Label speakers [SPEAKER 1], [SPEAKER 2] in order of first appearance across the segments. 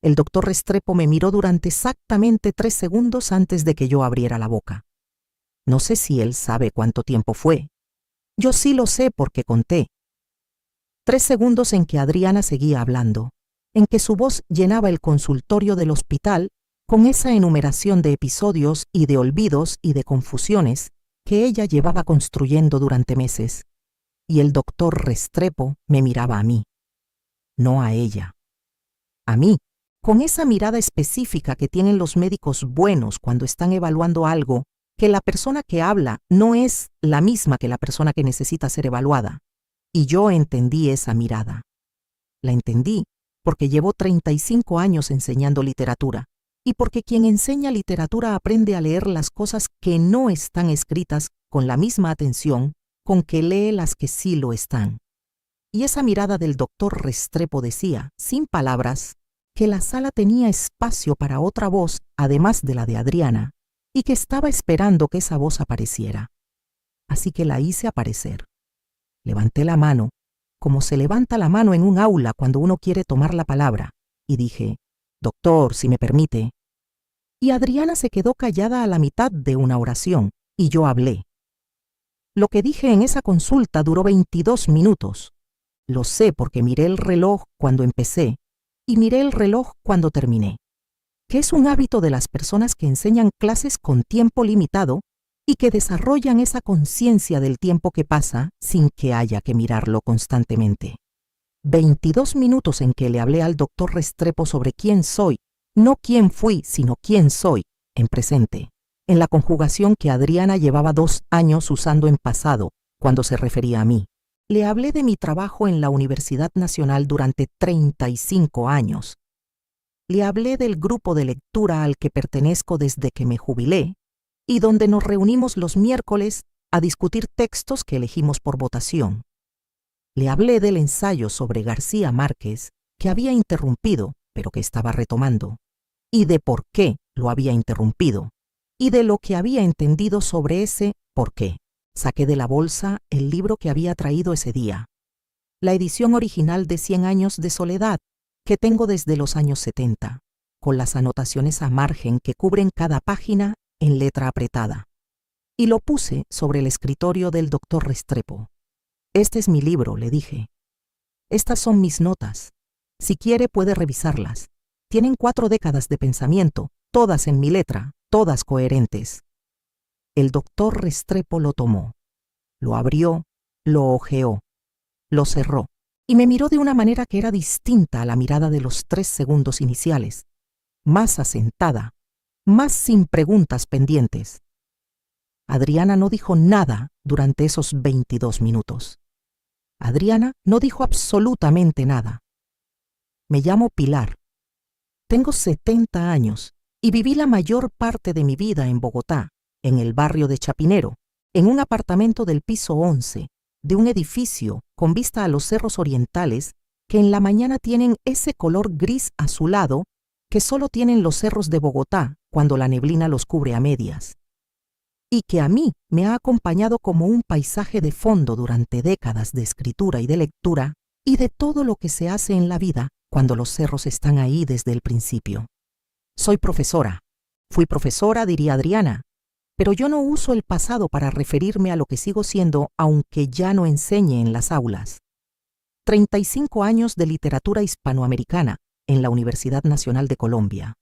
[SPEAKER 1] El doctor Restrepo me miró durante exactamente 3 segundos antes de que yo abriera la boca. No sé si él sabe cuánto tiempo fue. Yo sí lo sé porque conté. 3 segundos en que Adriana seguía hablando, en que su voz llenaba el consultorio del hospital con esa enumeración de episodios y de olvidos y de confusiones que ella llevaba construyendo durante meses. Y el doctor Restrepo me miraba a mí, no a ella. A mí, con esa mirada específica que tienen los médicos buenos cuando están evaluando algo que la persona que habla no es la misma que la persona que necesita ser evaluada. Y yo entendí esa mirada. La entendí porque llevo 35 años enseñando literatura y porque quien enseña literatura aprende a leer las cosas que no están escritas con la misma atención con que lee las que sí lo están. Y esa mirada del doctor Restrepo decía, sin palabras, que la sala tenía espacio para otra voz además de la de Adriana y que estaba esperando que esa voz apareciera. Así que la hice aparecer. Levanté la mano, como se levanta la mano en un aula cuando uno quiere tomar la palabra, y dije, «Doctor, si me permite». Y Adriana se quedó callada a la mitad de una oración, y yo hablé. Lo que dije en esa consulta duró 22 minutos. Lo sé porque miré el reloj cuando empecé y miré el reloj cuando terminé, que es un hábito de las personas que enseñan clases con tiempo limitado y que desarrollan esa conciencia del tiempo que pasa sin que haya que mirarlo constantemente. 22 minutos en que le hablé al doctor Restrepo sobre quién soy, no quién fui, sino quién soy, en presente, en la conjugación que Adriana llevaba 2 años usando en pasado cuando se refería a mí. Le hablé de mi trabajo en la Universidad Nacional durante 35 años. Le hablé del grupo de lectura al que pertenezco desde que me jubilé y donde nos reunimos los miércoles a discutir textos que elegimos por votación. Le hablé del ensayo sobre García Márquez que había interrumpido, pero que estaba retomando, y de por qué lo había interrumpido, y de lo que había entendido sobre ese por qué. Saqué de la bolsa el libro que había traído ese día, la edición original de 100 años de soledad, que tengo desde los años 70, con las anotaciones a margen que cubren cada página en letra apretada. Y lo puse sobre el escritorio del doctor Restrepo. «Este es mi libro», le dije. «Estas son mis notas. Si quiere puede revisarlas. Tienen 4 décadas de pensamiento, todas en mi letra, todas coherentes». El doctor Restrepo lo tomó, lo abrió, lo hojeó, lo cerró y me miró de una manera que era distinta a la mirada de los 3 segundos iniciales, más asentada, más sin preguntas pendientes. Adriana no dijo nada durante esos 22 minutos. Adriana no dijo absolutamente nada. Me llamo Pilar. Tengo 70 años y viví la mayor parte de mi vida en Bogotá, en el barrio de Chapinero, en un apartamento del piso 11, de un edificio con vista a los cerros orientales que en la mañana tienen ese color gris azulado que solo tienen los cerros de Bogotá cuando la neblina los cubre a medias, y que a mí me ha acompañado como un paisaje de fondo durante décadas de escritura y de lectura y de todo lo que se hace en la vida cuando los cerros están ahí desde el principio. Soy profesora. Fui profesora, diría Adriana, pero yo no uso el pasado para referirme a lo que sigo siendo aunque ya no enseñe en las aulas. 35 años de literatura hispanoamericana en la Universidad Nacional de Colombia,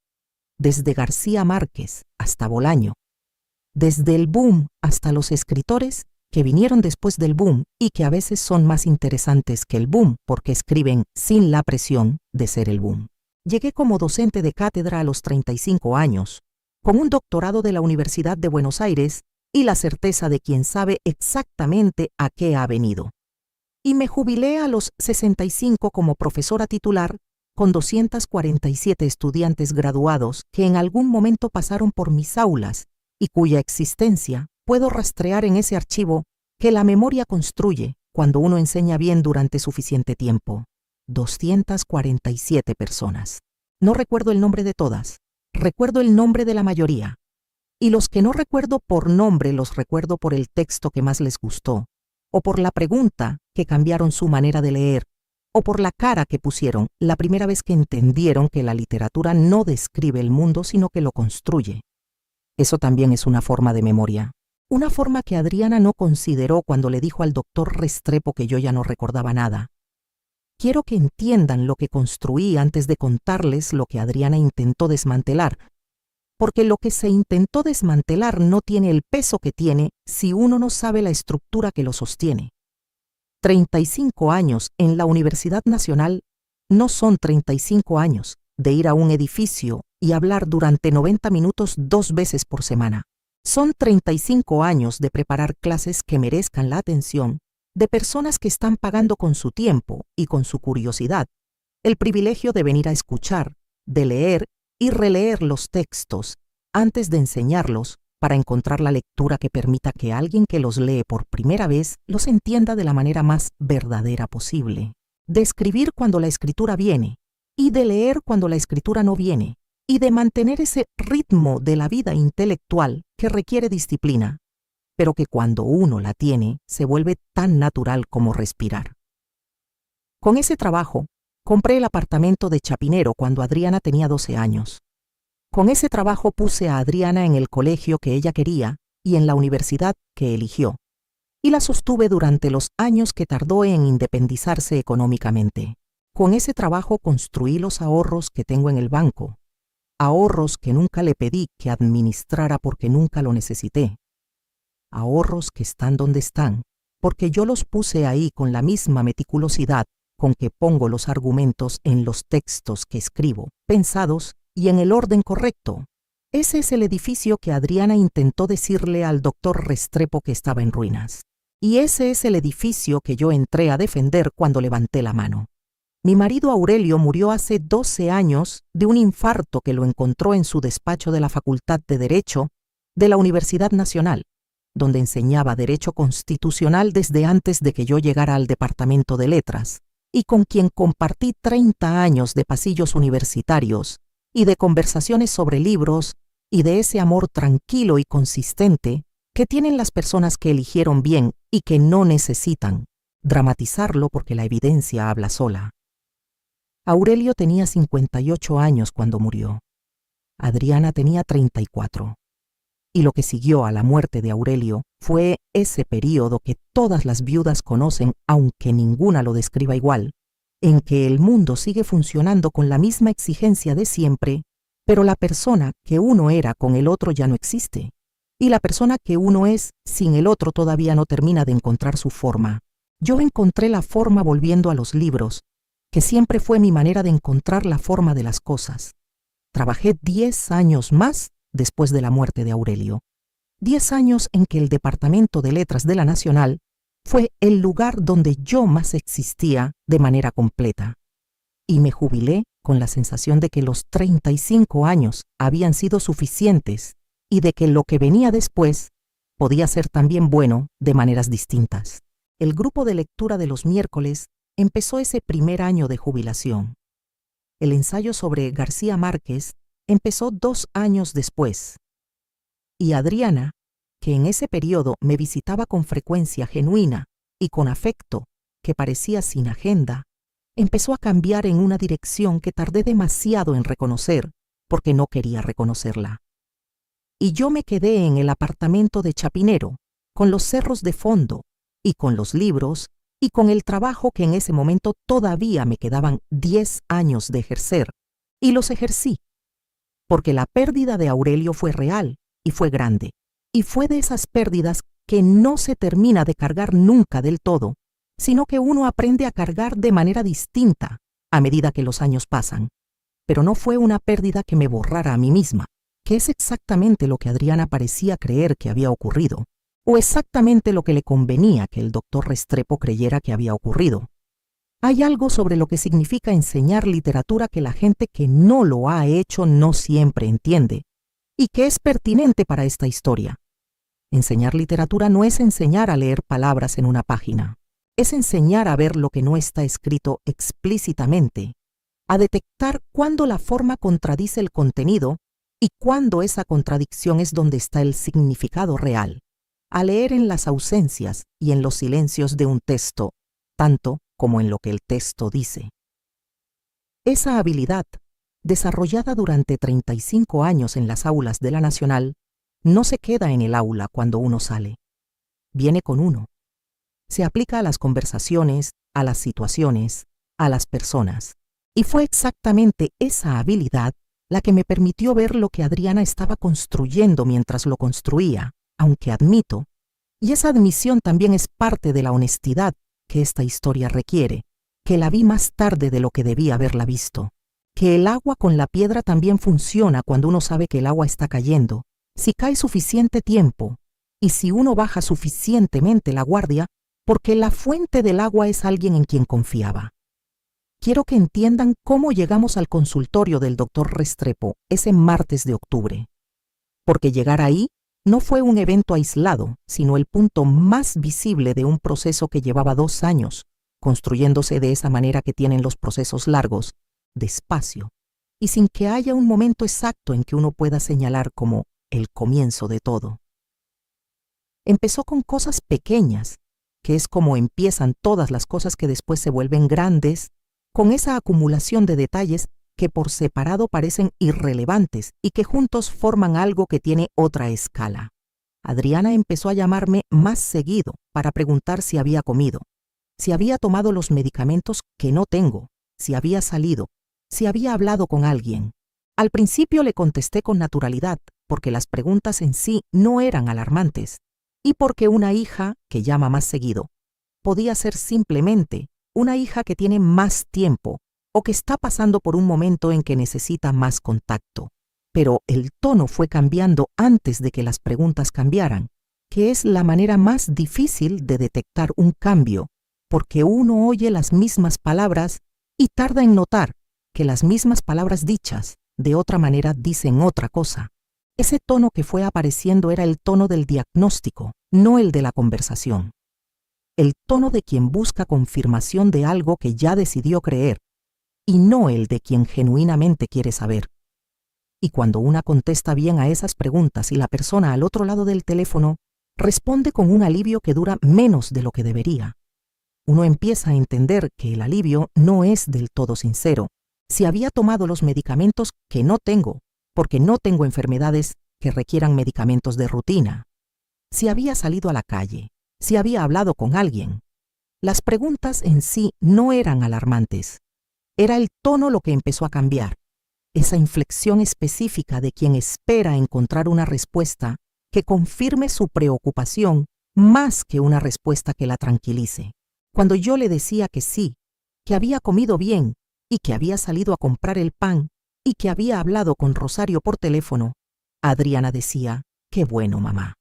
[SPEAKER 1] desde García Márquez hasta Bolaño, desde el boom hasta los escritores que vinieron después del boom y que a veces son más interesantes que el boom porque escriben sin la presión de ser el boom. Llegué como docente de cátedra a los 35 años, con un doctorado de la Universidad de Buenos Aires y la certeza de quien sabe exactamente a qué ha venido. Y me jubilé a los 65 como profesora titular con 247 estudiantes graduados que en algún momento pasaron por mis aulas y cuya existencia puedo rastrear en ese archivo que la memoria construye cuando uno enseña bien durante suficiente tiempo. 247 personas. No recuerdo el nombre de todas. Recuerdo el nombre de la mayoría, y los que no recuerdo por nombre los recuerdo por el texto que más les gustó, o por la pregunta que cambiaron su manera de leer, o por la cara que pusieron la primera vez que entendieron que la literatura no describe el mundo, sino que lo construye. Eso también es una forma de memoria. Una forma que Adriana no consideró cuando le dijo al doctor Restrepo que yo ya no recordaba nada. Quiero que entiendan lo que construí antes de contarles lo que Adriana intentó desmantelar, porque lo que se intentó desmantelar no tiene el peso que tiene si uno no sabe la estructura que lo sostiene. 35 años en la Universidad Nacional no son 35 años de ir a un edificio y hablar durante 90 minutos 2 veces por semana. Son 35 años de preparar clases que merezcan la atención de personas que están pagando con su tiempo y con su curiosidad el privilegio de venir a escuchar, de leer y releer los textos antes de enseñarlos para encontrar la lectura que permita que alguien que los lee por primera vez los entienda de la manera más verdadera posible. De escribir cuando la escritura viene y de leer cuando la escritura no viene, y de mantener ese ritmo de la vida intelectual que requiere disciplina, pero que cuando uno la tiene se vuelve tan natural como respirar. Con ese trabajo, compré el apartamento de Chapinero cuando Adriana tenía 12 años. Con ese trabajo puse a Adriana en el colegio que ella quería y en la universidad que eligió, y la sostuve durante los años que tardó en independizarse económicamente. Con ese trabajo construí los ahorros que tengo en el banco, ahorros que nunca le pedí que administrara porque nunca lo necesité, ahorros que están donde están, porque yo los puse ahí con la misma meticulosidad con que pongo los argumentos en los textos que escribo, pensados y en el orden correcto. Ese es el edificio que Adriana intentó decirle al doctor Restrepo que estaba en ruinas. Y ese es el edificio que yo entré a defender cuando levanté la mano. Mi marido Aurelio murió hace 12 años de un infarto que lo encontró en su despacho de la Facultad de Derecho de la Universidad Nacional, donde enseñaba Derecho Constitucional desde antes de que yo llegara al Departamento de Letras, y con quien compartí 30 años de pasillos universitarios y de conversaciones sobre libros y de ese amor tranquilo y consistente que tienen las personas que eligieron bien y que no necesitan dramatizarlo porque la evidencia habla sola. Aurelio tenía 58 años cuando murió. Adriana tenía 34. Y lo que siguió a la muerte de Aurelio fue ese período que todas las viudas conocen, aunque ninguna lo describa igual, en que el mundo sigue funcionando con la misma exigencia de siempre, pero la persona que uno era con el otro ya no existe, y la persona que uno es sin el otro todavía no termina de encontrar su forma. Yo encontré la forma volviendo a los libros, que siempre fue mi manera de encontrar la forma de las cosas. Trabajé 10 años más después de la muerte de Aurelio. 10 años en que el Departamento de Letras de la Nacional fue el lugar donde yo más existía de manera completa. Y me jubilé con la sensación de que los 35 años habían sido suficientes y de que lo que venía después podía ser también bueno de maneras distintas. El grupo de lectura de los miércoles empezó ese primer año de jubilación. El ensayo sobre García Márquez empezó 2 años después. Y Adriana, que en ese periodo me visitaba con frecuencia genuina y con afecto que parecía sin agenda, empezó a cambiar en una dirección que tardé demasiado en reconocer porque no quería reconocerla. Y yo me quedé en el apartamento de Chapinero, con los cerros de fondo y con los libros y con el trabajo que en ese momento todavía me quedaban 10 años de ejercer, y los ejercí, porque la pérdida de Aurelio fue real y fue grande, y fue de esas pérdidas que no se termina de cargar nunca del todo, sino que uno aprende a cargar de manera distinta a medida que los años pasan. Pero no fue una pérdida que me borrara a mí misma, que es exactamente lo que Adriana parecía creer que había ocurrido, o exactamente lo que le convenía que el doctor Restrepo creyera que había ocurrido. Hay algo sobre lo que significa enseñar literatura que la gente que no lo ha hecho no siempre entiende, y que es pertinente para esta historia. Enseñar literatura no es enseñar a leer palabras en una página, es enseñar a ver lo que no está escrito explícitamente, a detectar cuándo la forma contradice el contenido y cuándo esa contradicción es donde está el significado real, a leer en las ausencias y en los silencios de un texto, tanto como en lo que el texto dice. Esa habilidad, desarrollada durante 35 años en las aulas de la Nacional, no se queda en el aula cuando uno sale. Viene con uno. Se aplica a las conversaciones, a las situaciones, a las personas. Y fue exactamente esa habilidad la que me permitió ver lo que Adriana estaba construyendo mientras lo construía, aunque admito, y esa admisión también es parte de la honestidad que esta historia requiere, que la vi más tarde de lo que debía haberla visto, que el agua con la piedra también funciona cuando uno sabe que el agua está cayendo, si cae suficiente tiempo, y si uno baja suficientemente la guardia, porque la fuente del agua es alguien en quien confiaba. Quiero que entiendan cómo llegamos al consultorio del doctor Restrepo ese martes de octubre, porque llegar ahí no fue un evento aislado, sino el punto más visible de un proceso que llevaba 2 años, construyéndose de esa manera que tienen los procesos largos, despacio, y sin que haya un momento exacto en que uno pueda señalar como el comienzo de todo. Empezó con cosas pequeñas, que es como empiezan todas las cosas que después se vuelven grandes, con esa acumulación de detalles que por separado parecen irrelevantes y que juntos forman algo que tiene otra escala. Adriana empezó a llamarme más seguido para preguntar si había comido, si había tomado los medicamentos que no tengo, si había salido, si había hablado con alguien. Al principio le contesté con naturalidad, porque las preguntas en sí no eran alarmantes, y porque una hija, que llama más seguido, podía ser simplemente una hija que tiene más tiempo o que está pasando por un momento en que necesita más contacto. Pero el tono fue cambiando antes de que las preguntas cambiaran, que es la manera más difícil de detectar un cambio, porque uno oye las mismas palabras y tarda en notar que las mismas palabras dichas de otra manera dicen otra cosa. Ese tono que fue apareciendo era el tono del diagnóstico, no el de la conversación. El tono de quien busca confirmación de algo que ya decidió creer, y no el de quien genuinamente quiere saber. Y cuando una contesta bien a esas preguntas y la persona al otro lado del teléfono responde con un alivio que dura menos de lo que debería, uno empieza a entender que el alivio no es del todo sincero. Si había tomado los medicamentos que no tengo, porque no tengo enfermedades que requieran medicamentos de rutina. Si había salido a la calle, si había hablado con alguien. Las preguntas en sí no eran alarmantes. Era el tono lo que empezó a cambiar. Esa inflexión específica de quien espera encontrar una respuesta que confirme su preocupación más que una respuesta que la tranquilice. Cuando yo le decía que sí, que había comido bien y que había salido a comprar el pan y que había hablado con Rosario por teléfono, Adriana decía, «Qué bueno, mamá»,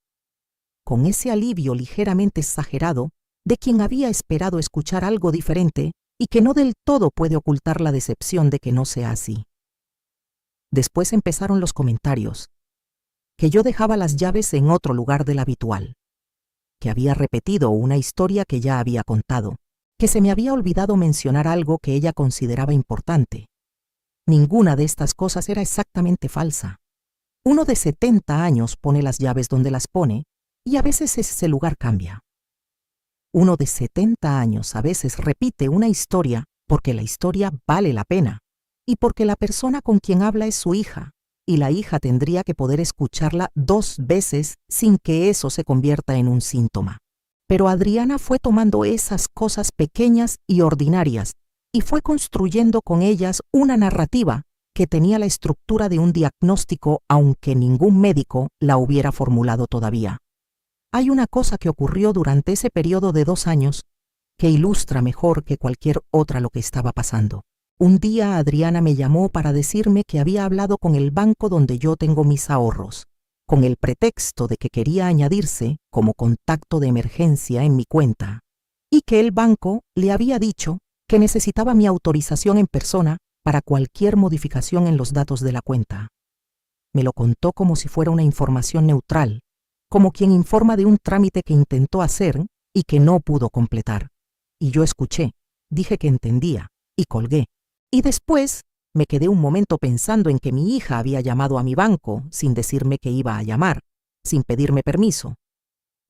[SPEAKER 1] con ese alivio ligeramente exagerado de quien había esperado escuchar algo diferente y que no del todo puede ocultar la decepción de que no sea así. Después empezaron los comentarios, que yo dejaba las llaves en otro lugar del habitual, que había repetido una historia que ya había contado, que se me había olvidado mencionar algo que ella consideraba importante. Ninguna de estas cosas era exactamente falsa. Uno de 70 años pone las llaves donde las pone y a veces ese lugar cambia. Uno de 70 años a veces repite una historia porque la historia vale la pena y porque la persona con quien habla es su hija y la hija tendría que poder escucharla 2 veces sin que eso se convierta en un síntoma. Pero Adriana fue tomando esas cosas pequeñas y ordinarias y fue construyendo con ellas una narrativa que tenía la estructura de un diagnóstico aunque ningún médico la hubiera formulado todavía. Hay una cosa que ocurrió durante ese periodo de 2 años que ilustra mejor que cualquier otra lo que estaba pasando. Un día Adriana me llamó para decirme que había hablado con el banco donde yo tengo mis ahorros, con el pretexto de que quería añadirse como contacto de emergencia en mi cuenta, y que el banco le había dicho que necesitaba mi autorización en persona para cualquier modificación en los datos de la cuenta. Me lo contó como si fuera una información neutral, como quien informa de un trámite que intentó hacer y que no pudo completar. Y yo escuché, dije que entendía, y colgué. Y después me quedé un momento pensando en que mi hija había llamado a mi banco sin decirme que iba a llamar, sin pedirme permiso,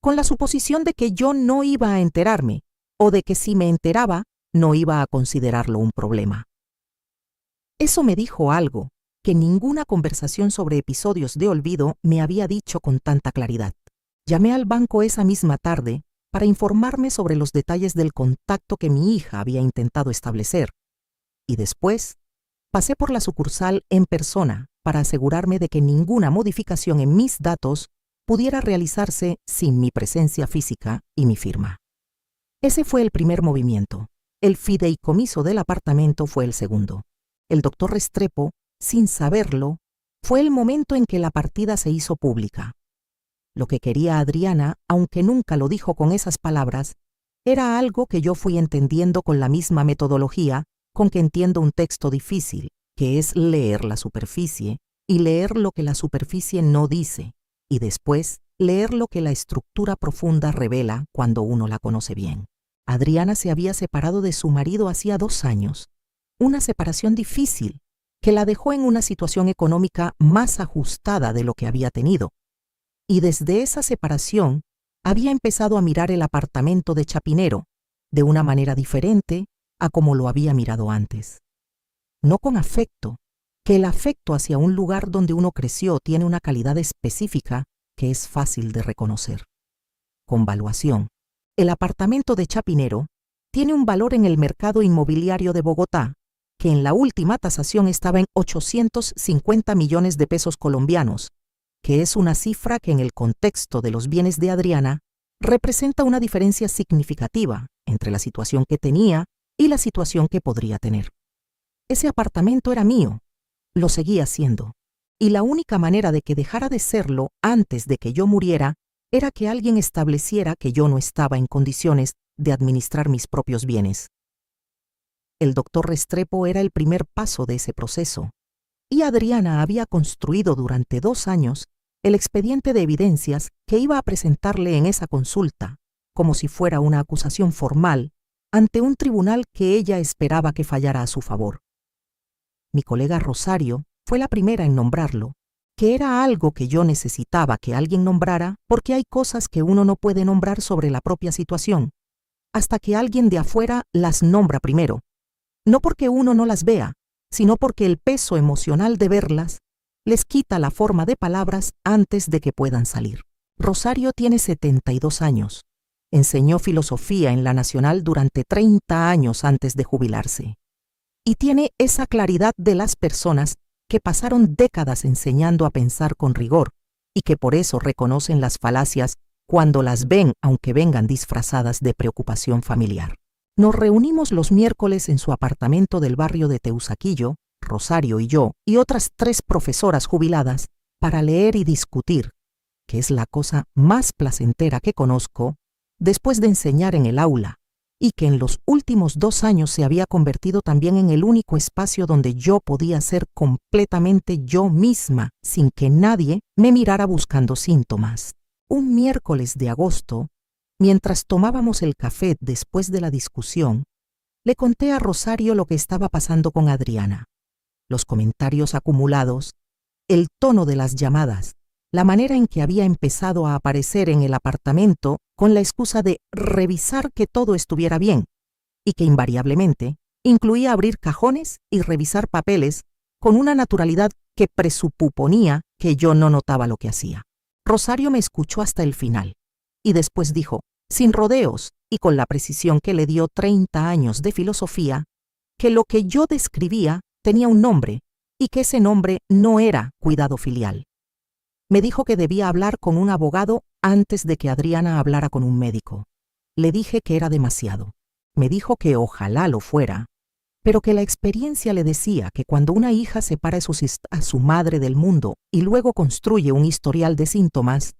[SPEAKER 1] con la suposición de que yo no iba a enterarme, o de que si me enteraba, no iba a considerarlo un problema. Eso me dijo algo que ninguna conversación sobre episodios de olvido me había dicho con tanta claridad. Llamé al banco esa misma tarde para informarme sobre los detalles del contacto que mi hija había intentado establecer, y después pasé por la sucursal en persona para asegurarme de que ninguna modificación en mis datos pudiera realizarse sin mi presencia física y mi firma. Ese fue el primer movimiento. El fideicomiso del apartamento fue el segundo. El doctor Restrepo, sin saberlo, fue el momento en que la partida se hizo pública. Lo que quería Adriana, aunque nunca lo dijo con esas palabras, era algo que yo fui entendiendo con la misma metodología con que entiendo un texto difícil, que es leer la superficie y leer lo que la superficie no dice, y después leer lo que la estructura profunda revela cuando uno la conoce bien. Adriana se había separado de su marido hacía 2 años, una separación difícil que la dejó en una situación económica más ajustada de lo que había tenido. Y desde esa separación había empezado a mirar el apartamento de Chapinero de una manera diferente a como lo había mirado antes. No con afecto, que el afecto hacia un lugar donde uno creció tiene una calidad específica que es fácil de reconocer. Con valuación. El apartamento de Chapinero tiene un valor en el mercado inmobiliario de Bogotá que en la última tasación estaba en 850 millones de pesos colombianos, que es una cifra que en el contexto de los bienes de Adriana representa una diferencia significativa entre la situación que tenía y la situación que podría tener. Ese apartamento era mío, lo seguía siendo, y la única manera de que dejara de serlo antes de que yo muriera era que alguien estableciera que yo no estaba en condiciones de administrar mis propios bienes. El doctor Restrepo era el primer paso de ese proceso, y Adriana había construido durante 2 años el expediente de evidencias que iba a presentarle en esa consulta, como si fuera una acusación formal, ante un tribunal que ella esperaba que fallara a su favor. Mi colega Rosario fue la primera en nombrarlo, que era algo que yo necesitaba que alguien nombrara porque hay cosas que uno no puede nombrar sobre la propia situación, hasta que alguien de afuera las nombra primero. No porque uno no las vea, sino porque el peso emocional de verlas les quita la forma de palabras antes de que puedan salir. Rosario tiene 72 años. Enseñó filosofía en la Nacional durante 30 años antes de jubilarse. Y tiene esa claridad de las personas que pasaron décadas enseñando a pensar con rigor y que por eso reconocen las falacias cuando las ven, aunque vengan disfrazadas de preocupación familiar. Nos reunimos los miércoles en su apartamento del barrio de Teusaquillo, Rosario y yo, y otras 3 profesoras jubiladas, para leer y discutir, que es la cosa más placentera que conozco, después de enseñar en el aula, y que en los últimos 2 años se había convertido también en el único espacio donde yo podía ser completamente yo misma, sin que nadie me mirara buscando síntomas. Un miércoles de agosto, mientras tomábamos el café después de la discusión, le conté a Rosario lo que estaba pasando con Adriana. Los comentarios acumulados, el tono de las llamadas, la manera en que había empezado a aparecer en el apartamento con la excusa de revisar que todo estuviera bien, y que invariablemente incluía abrir cajones y revisar papeles con una naturalidad que presuponía que yo no notaba lo que hacía. Rosario me escuchó hasta el final, y después dijo, sin rodeos y con la precisión que le dio 30 años de filosofía, que lo que yo describía tenía un nombre y que ese nombre no era cuidado filial. Me dijo que debía hablar con un abogado antes de que Adriana hablara con un médico. Le dije que era demasiado. Me dijo que ojalá lo fuera, pero que la experiencia le decía que cuando una hija separa a su madre del mundo y luego construye un historial de síntomas,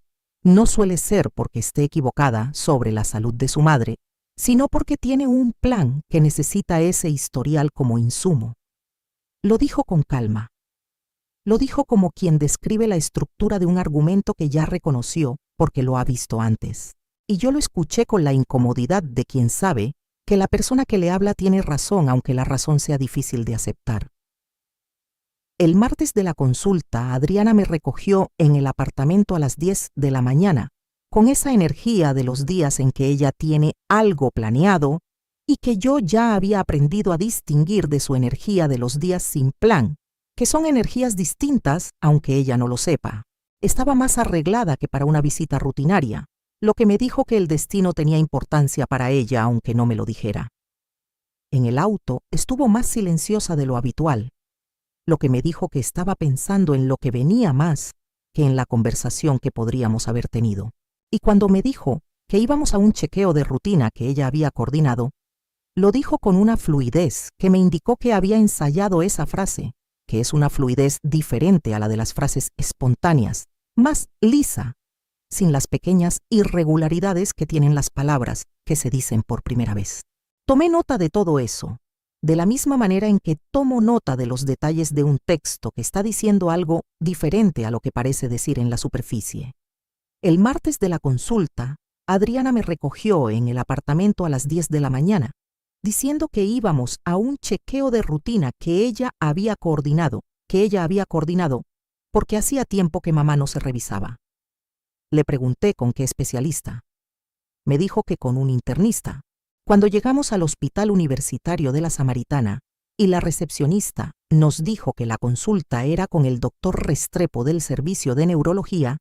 [SPEAKER 1] no suele ser porque esté equivocada sobre la salud de su madre, sino porque tiene un plan que necesita ese historial como insumo. Lo dijo con calma. Lo dijo como quien describe la estructura de un argumento que ya reconoció porque lo ha visto antes. Y yo lo escuché con la incomodidad de quien sabe que la persona que le habla tiene razón, aunque la razón sea difícil de aceptar. El martes de la consulta, Adriana me recogió en el apartamento a las 10 de la mañana, con esa energía de los días en que ella tiene algo planeado y que yo ya había aprendido a distinguir de su energía de los días sin plan, que son energías distintas, aunque ella no lo sepa. Estaba más arreglada que para una visita rutinaria, lo que me dijo que el destino tenía importancia para ella, aunque no me lo dijera. En el auto estuvo más silenciosa de lo habitual, lo que me dijo que estaba pensando en lo que venía más que en la conversación que podríamos haber tenido. Y cuando me dijo que íbamos a un chequeo de rutina que ella había coordinado, lo dijo con una fluidez que me indicó que había ensayado esa frase, que es una fluidez diferente a la de las frases espontáneas, más lisa, sin las pequeñas irregularidades que tienen las palabras que se dicen por primera vez. Tomé nota de todo eso, de la misma manera en que tomo nota de los detalles de un texto que está diciendo algo diferente a lo que parece decir en la superficie. El martes de la consulta, Adriana me recogió en el apartamento a las 10 de la mañana, diciendo que íbamos a un chequeo de rutina que ella había coordinado, porque hacía tiempo que mamá no se revisaba. Le pregunté con qué especialista. Me dijo que con un internista. Cuando llegamos al Hospital Universitario de la Samaritana y la recepcionista nos dijo que la consulta era con el doctor Restrepo del Servicio de Neurología,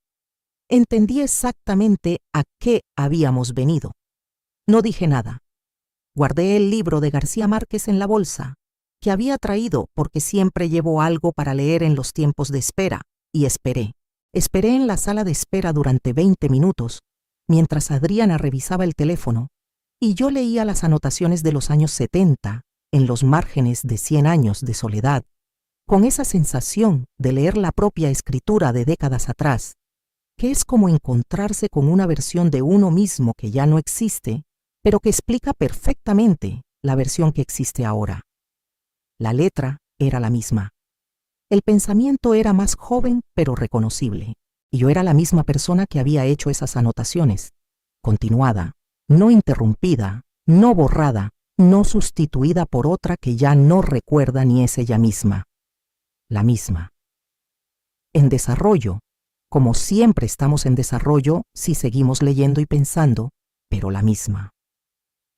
[SPEAKER 1] entendí exactamente a qué habíamos venido. No dije nada. Guardé el libro de García Márquez en la bolsa, que había traído porque siempre llevo algo para leer en los tiempos de espera, y esperé. Esperé en la sala de espera durante 20 minutos, mientras Adriana revisaba el teléfono, y yo leía las anotaciones de los años 70 en los márgenes de 100 años de soledad, con esa sensación de leer la propia escritura de décadas atrás, que es como encontrarse con una versión de uno mismo que ya no existe, pero que explica perfectamente la versión que existe ahora. La letra era la misma. El pensamiento era más joven pero reconocible, y yo era la misma persona que había hecho esas anotaciones, continuada, no interrumpida, no borrada, no sustituida por otra que ya no recuerda ni es ella misma. La misma. En desarrollo, como siempre estamos en desarrollo si seguimos leyendo y pensando, pero la misma.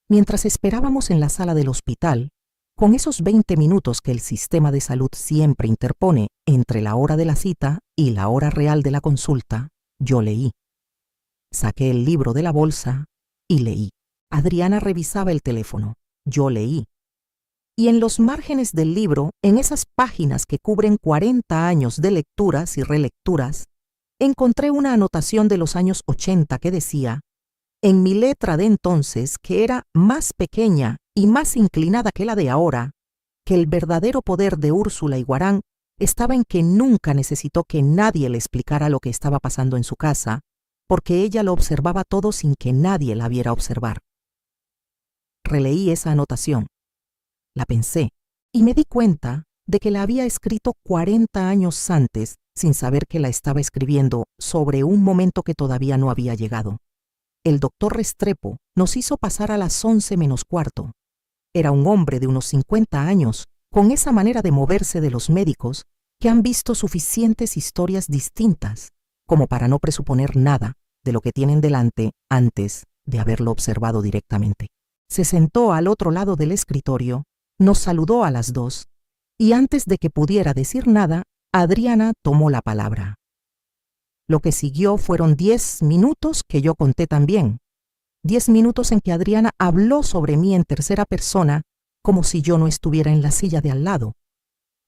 [SPEAKER 1] Mientras esperábamos en la sala del hospital, con esos 20 minutos que el sistema de salud siempre interpone entre la hora de la cita y la hora real de la consulta, yo leí. Saqué el libro de la bolsa y leí. Adriana revisaba el teléfono. Yo leí. Y en los márgenes del libro, en esas páginas que cubren 40 años de lecturas y relecturas, encontré una anotación de los años 80 que decía, en mi letra de entonces, que era más pequeña y más inclinada que la de ahora, que el verdadero poder de Úrsula Iguarán estaba en que nunca necesitó que nadie le explicara lo que estaba pasando en su casa, porque ella lo observaba todo sin que nadie la viera observar. Releí esa anotación. La pensé y me di cuenta de que la había escrito 40 años antes sin saber que la estaba escribiendo sobre un momento que todavía no había llegado. El doctor Restrepo nos hizo pasar a las 11 menos cuarto. Era un hombre de unos 50 años, con esa manera de moverse de los médicos que han visto suficientes historias distintas como para no presuponer nada de lo que tienen delante antes de haberlo observado directamente. Se sentó al otro lado del escritorio, nos saludó a las dos, y antes de que pudiera decir nada, Adriana tomó la palabra. Lo que siguió fueron 10 minutos que yo conté también. 10 minutos en que Adriana habló sobre mí en tercera persona, como si yo no estuviera en la silla de al lado,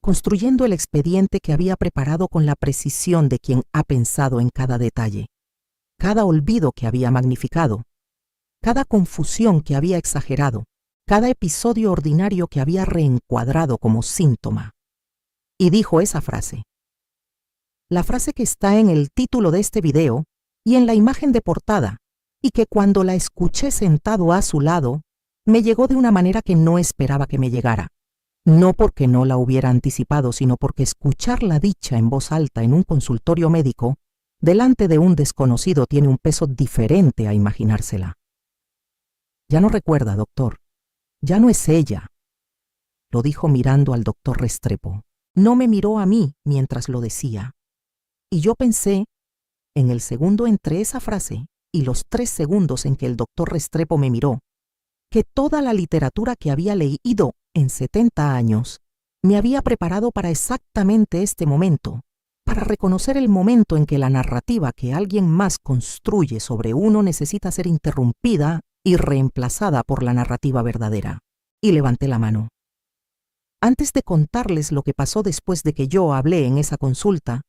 [SPEAKER 1] construyendo el expediente que había preparado con la precisión de quien ha pensado en cada detalle, cada olvido que había magnificado, cada confusión que había exagerado, cada episodio ordinario que había reencuadrado como síntoma. Y dijo esa frase. La frase que está en el título de este video y en la imagen de portada, y que cuando la escuché sentado a su lado, me llegó de una manera que no esperaba que me llegara. No porque no la hubiera anticipado, sino porque escucharla dicha en voz alta en un consultorio médico, delante de un desconocido, tiene un peso diferente a imaginársela. Ya no recuerda, doctor. Ya no es ella. Lo dijo mirando al doctor Restrepo. No me miró a mí mientras lo decía. Y yo pensé, en el segundo entre esa frase y los 3 segundos en que el doctor Restrepo me miró, que toda la literatura que había leído en 70 años me había preparado para exactamente este momento, para reconocer el momento en que la narrativa que alguien más construye sobre uno necesita ser interrumpida y reemplazada por la narrativa verdadera. Y levanté la mano. Antes de contarles lo que pasó después de que yo hablé en esa consulta,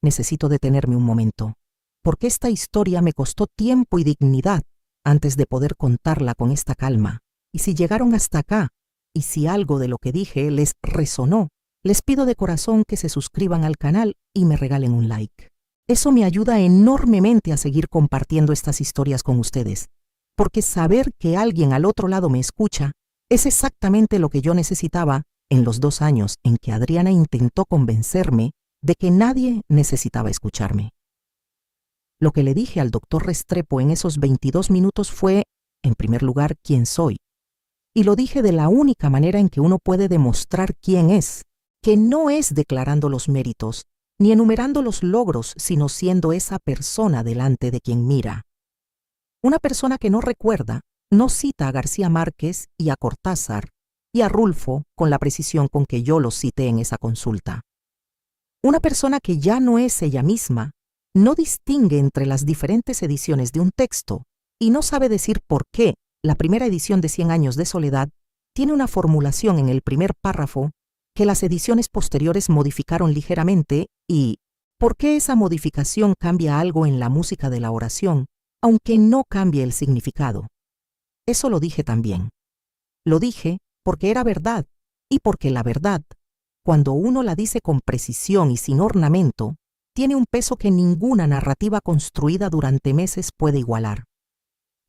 [SPEAKER 1] necesito detenerme un momento, porque esta historia me costó tiempo y dignidad antes de poder contarla con esta calma. Y si llegaron hasta acá, y si algo de lo que dije les resonó, les pido de corazón que se suscriban al canal y me regalen un like. Eso me ayuda enormemente a seguir compartiendo estas historias con ustedes, porque saber que alguien al otro lado me escucha es exactamente lo que yo necesitaba en los 2 años en que Adriana intentó convencerme de que nadie necesitaba escucharme. Lo que le dije al doctor Restrepo en esos 22 minutos fue, en primer lugar, quién soy. Y lo dije de la única manera en que uno puede demostrar quién es, que no es declarando los méritos, ni enumerando los logros, sino siendo esa persona delante de quien mira. Una persona que no recuerda, no cita a García Márquez y a Cortázar y a Rulfo con la precisión con que yo los cité en esa consulta. Una persona que ya no es ella misma, no distingue entre las diferentes ediciones de un texto y no sabe decir por qué la primera edición de 100 años de soledad tiene una formulación en el primer párrafo que las ediciones posteriores modificaron ligeramente y por qué esa modificación cambia algo en la música de la oración, aunque no cambie el significado. Eso lo dije también. Lo dije porque era verdad y porque la verdad, cuando uno la dice con precisión y sin ornamento, tiene un peso que ninguna narrativa construida durante meses puede igualar.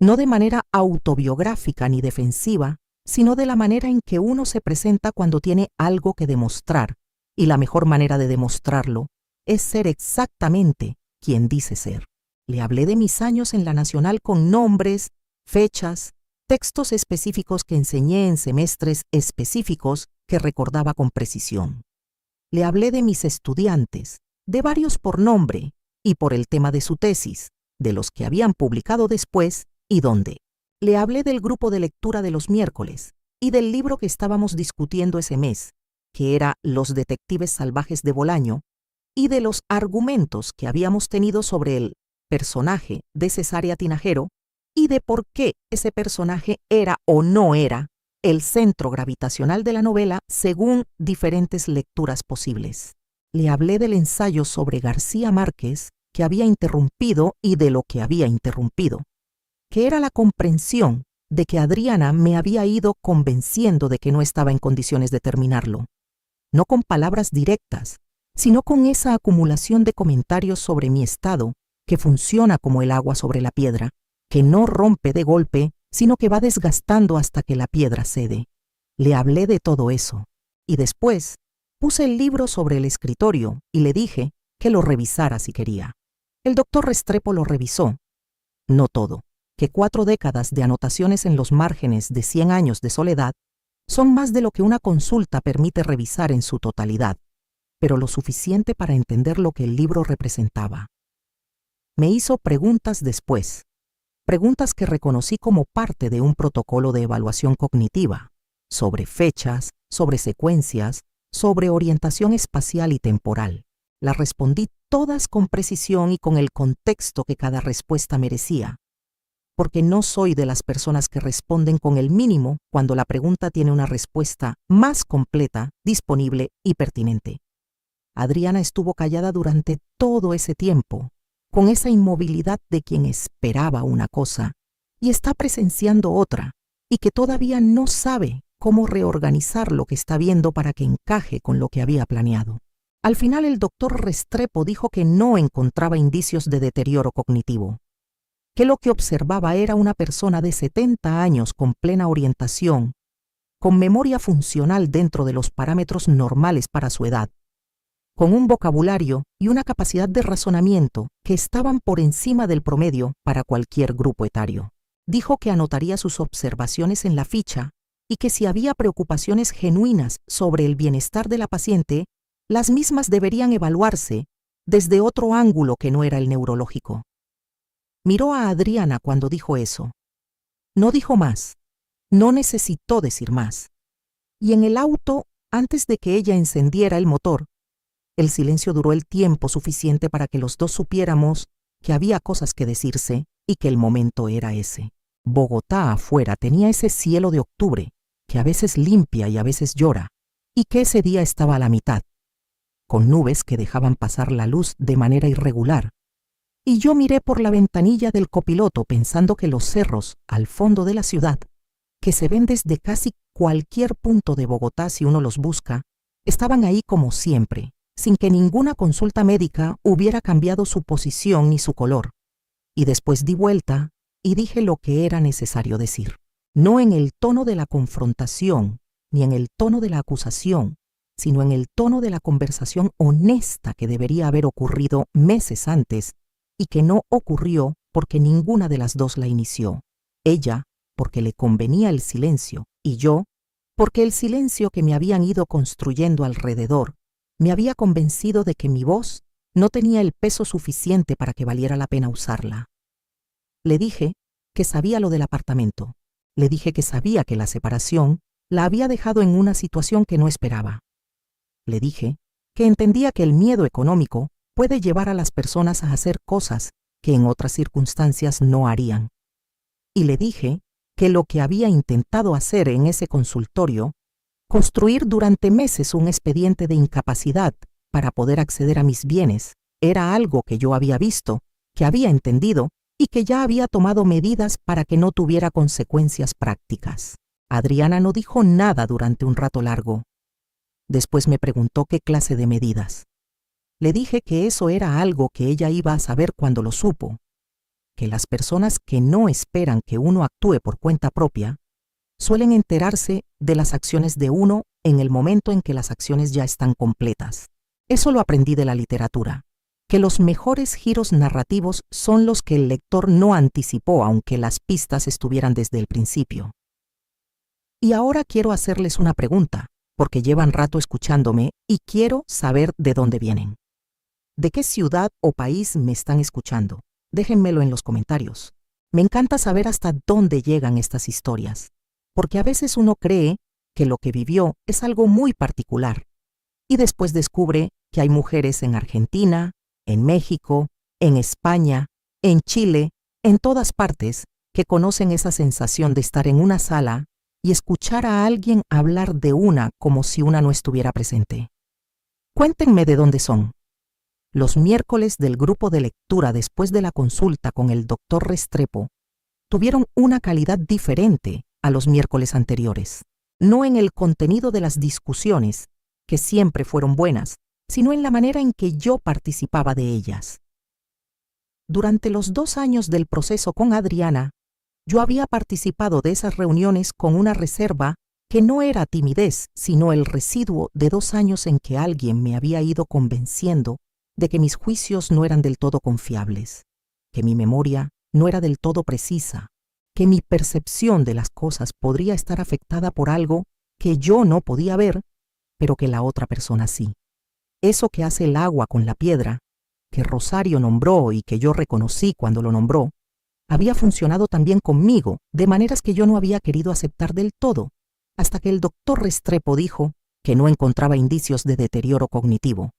[SPEAKER 1] No de manera autobiográfica ni defensiva, sino de la manera en que uno se presenta cuando tiene algo que demostrar, y la mejor manera de demostrarlo es ser exactamente quien dice ser. Le hablé de mis años en la Nacional con nombres, fechas, textos específicos que enseñé en semestres específicos que recordaba con precisión. Le hablé de mis estudiantes, de varios por nombre y por el tema de su tesis, de los que habían publicado después y dónde. Le hablé del grupo de lectura de los miércoles y del libro que estábamos discutiendo ese mes, que era Los detectives salvajes de Bolaño, y de los argumentos que habíamos tenido sobre el personaje de Cesárea Tinajero y de por qué ese personaje era o no era el centro gravitacional de la novela según diferentes lecturas posibles. Le hablé del ensayo sobre García Márquez que había interrumpido y de lo que había interrumpido, que era la comprensión de que Adriana me había ido convenciendo de que no estaba en condiciones de terminarlo, no con palabras directas, sino con esa acumulación de comentarios sobre mi estado que funciona como el agua sobre la piedra, que no rompe de golpe, sino que va desgastando hasta que la piedra cede. Le hablé de todo eso, y después puse el libro sobre el escritorio y le dije que lo revisara si quería. El doctor Restrepo lo revisó. No todo, que 4 décadas de anotaciones en los márgenes de 100 años de soledad son más de lo que una consulta permite revisar en su totalidad, pero lo suficiente para entender lo que el libro representaba. Me hizo preguntas después, preguntas que reconocí como parte de un protocolo de evaluación cognitiva, sobre fechas, sobre secuencias, sobre orientación espacial y temporal. Las respondí todas con precisión y con el contexto que cada respuesta merecía, porque no soy de las personas que responden con el mínimo cuando la pregunta tiene una respuesta más completa, disponible y pertinente. Adriana estuvo callada durante todo ese tiempo, con esa inmovilidad de quien esperaba una cosa y está presenciando otra, y que todavía no sabe cómo reorganizar lo que está viendo para que encaje con lo que había planeado. Al final el doctor Restrepo dijo que no encontraba indicios de deterioro cognitivo, que lo que observaba era una persona de 70 años con plena orientación, con memoria funcional dentro de los parámetros normales para su edad, con un vocabulario y una capacidad de razonamiento que estaban por encima del promedio para cualquier grupo etario. Dijo que anotaría sus observaciones en la ficha y que si había preocupaciones genuinas sobre el bienestar de la paciente, las mismas deberían evaluarse desde otro ángulo que no era el neurológico. Miró a Adriana cuando dijo eso. No dijo más, No necesitó decir más. Y en el auto, antes de que ella encendiera el motor, el silencio duró el tiempo suficiente para que los dos supiéramos que había cosas que decirse y que el momento era ese. Bogotá afuera tenía ese cielo de octubre, que a veces limpia y a veces llora, y que ese día estaba a la mitad, con nubes que dejaban pasar la luz de manera irregular. Y yo miré por la ventanilla del copiloto pensando que los cerros al fondo de la ciudad, que se ven desde casi cualquier punto de Bogotá si uno los busca, estaban ahí como siempre, sin que ninguna consulta médica hubiera cambiado su posición ni su color. Y después di vuelta y dije lo que era necesario decir. No en el tono de la confrontación, ni en el tono de la acusación, sino en el tono de la conversación honesta que debería haber ocurrido meses antes y que no ocurrió porque ninguna de las dos la inició. Ella, porque le convenía el silencio, y yo, porque el silencio que me habían ido construyendo alrededor me había convencido de que mi voz no tenía el peso suficiente para que valiera la pena usarla. Le dije que sabía lo del apartamento. Le dije que sabía que la separación la había dejado en una situación que no esperaba. Le dije que entendía que el miedo económico puede llevar a las personas a hacer cosas que en otras circunstancias no harían. Y le dije que lo que había intentado hacer en ese consultorio, construir durante meses un expediente de incapacidad para poder acceder a mis bienes, era algo que yo había visto, que había entendido y que ya había tomado medidas para que no tuviera consecuencias prácticas. Adriana no dijo nada durante un rato largo. Después me preguntó qué clase de medidas. Le dije que eso era algo que ella iba a saber cuando lo supo, que las personas que no esperan que uno actúe por cuenta propia suelen enterarse de las acciones de uno en el momento en que las acciones ya están completas. Eso lo aprendí de la literatura, que los mejores giros narrativos son los que el lector no anticipó aunque las pistas estuvieran desde el principio. Y ahora quiero hacerles una pregunta, porque llevan rato escuchándome y quiero saber de dónde vienen. ¿De qué ciudad o país me están escuchando? Déjenmelo en los comentarios. Me encanta saber hasta dónde llegan estas historias, porque a veces uno cree que lo que vivió es algo muy particular, y después descubre que hay mujeres en Argentina, en México, en España, en Chile, en todas partes, que conocen esa sensación de estar en una sala y escuchar a alguien hablar de una como si una no estuviera presente. Cuéntenme de dónde son. Los miércoles del grupo de lectura después de la consulta con el doctor Restrepo tuvieron una calidad diferente a los miércoles anteriores, no en el contenido de las discusiones, que siempre fueron buenas, sino en la manera en que yo participaba de ellas. Durante los 2 años del proceso con Adriana, yo había participado de esas reuniones con una reserva que no era timidez, sino el residuo de 2 años en que alguien me había ido convenciendo de que mis juicios no eran del todo confiables, que mi memoria no era del todo precisa, que mi percepción de las cosas podría estar afectada por algo que yo no podía ver, pero que la otra persona sí. Eso que hace el agua con la piedra, que Rosario nombró y que yo reconocí cuando lo nombró, había funcionado también conmigo, de maneras que yo no había querido aceptar del todo, hasta que el doctor Restrepo dijo que no encontraba indicios de deterioro cognitivo.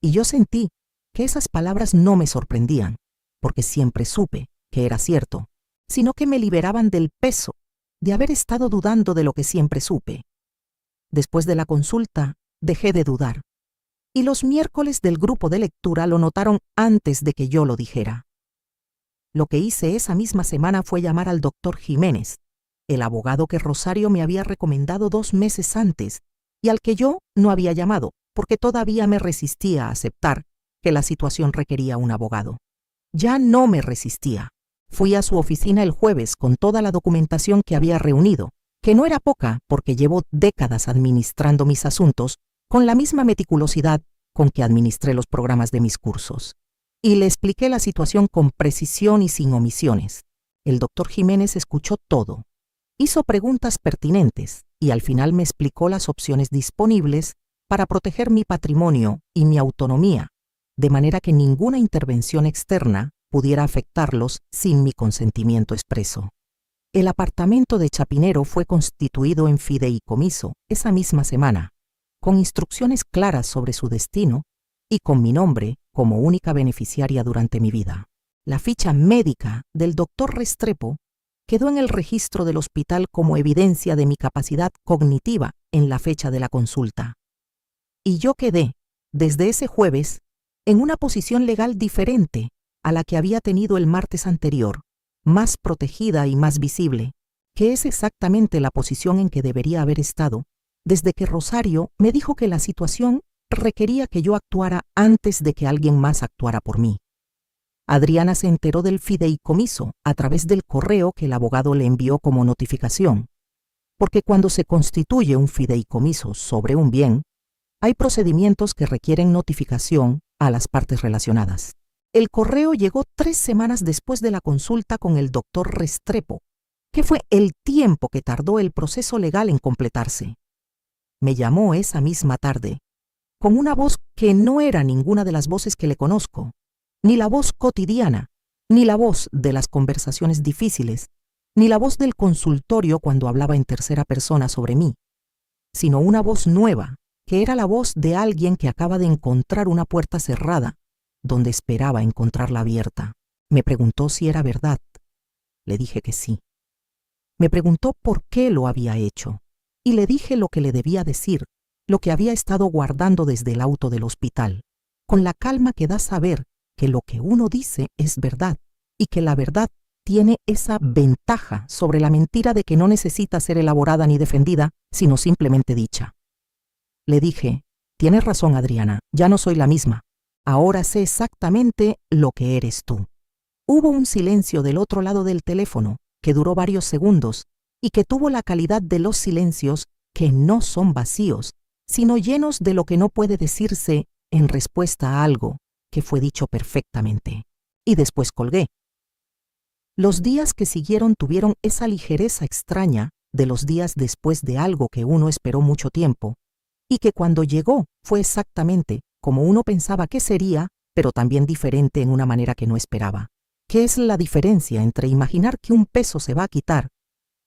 [SPEAKER 1] Y yo sentí que esas palabras no me sorprendían, porque siempre supe que era cierto, sino que me liberaban del peso de haber estado dudando de lo que siempre supe. Después de la consulta, dejé de dudar, y los miércoles del grupo de lectura lo notaron antes de que yo lo dijera. Lo que hice esa misma semana fue llamar al doctor Jiménez, el abogado que Rosario me había recomendado 2 meses antes y al que yo no había llamado, porque todavía me resistía a aceptar que la situación requería un abogado. Ya no me resistía. Fui a su oficina el jueves con toda la documentación que había reunido, que no era poca porque llevo décadas administrando mis asuntos con la misma meticulosidad con que administré los programas de mis cursos. Y le expliqué la situación con precisión y sin omisiones. El doctor Jiménez escuchó todo, hizo preguntas pertinentes y al final me explicó las opciones disponibles para proteger mi patrimonio y mi autonomía, de manera que ninguna intervención externa pudiera afectarlos sin mi consentimiento expreso. El apartamento de Chapinero fue constituido en fideicomiso esa misma semana, con instrucciones claras sobre su destino y con mi nombre como única beneficiaria durante mi vida. La ficha médica del doctor Restrepo quedó en el registro del hospital como evidencia de mi capacidad cognitiva en la fecha de la consulta. Y yo quedé, desde ese jueves, en una posición legal diferente a la que había tenido el martes anterior, más protegida y más visible, que es exactamente la posición en que debería haber estado desde que Rosario me dijo que la situación requería que yo actuara antes de que alguien más actuara por mí. Adriana se enteró del fideicomiso a través del correo que el abogado le envió como notificación, porque cuando se constituye un fideicomiso sobre un bien, hay procedimientos que requieren notificación a las partes relacionadas. El correo llegó 3 semanas después de la consulta con el doctor Restrepo, que fue el tiempo que tardó el proceso legal en completarse. Me llamó esa misma tarde, con una voz que no era ninguna de las voces que le conozco, ni la voz cotidiana, ni la voz de las conversaciones difíciles, ni la voz del consultorio cuando hablaba en tercera persona sobre mí, sino una voz nueva, que era la voz de alguien que acaba de encontrar una puerta cerrada, donde esperaba encontrarla abierta. Me preguntó si era verdad. Le dije que sí. Me preguntó por qué lo había hecho, y le dije lo que le debía decir, lo que había estado guardando desde el auto del hospital, con la calma que da saber que lo que uno dice es verdad, y que la verdad tiene esa ventaja sobre la mentira de que no necesita ser elaborada ni defendida, sino simplemente dicha. Le dije, tienes razón, Adriana, ya no soy la misma. Ahora sé exactamente lo que eres tú. Hubo un silencio del otro lado del teléfono que duró varios segundos y que tuvo la calidad de los silencios que no son vacíos, sino llenos de lo que no puede decirse en respuesta a algo que fue dicho perfectamente. Y después colgué. Los días que siguieron tuvieron esa ligereza extraña de los días después de algo que uno esperó mucho tiempo y que cuando llegó fue exactamente como uno pensaba que sería, pero también diferente en una manera que no esperaba. ¿Qué es la diferencia entre imaginar que un peso se va a quitar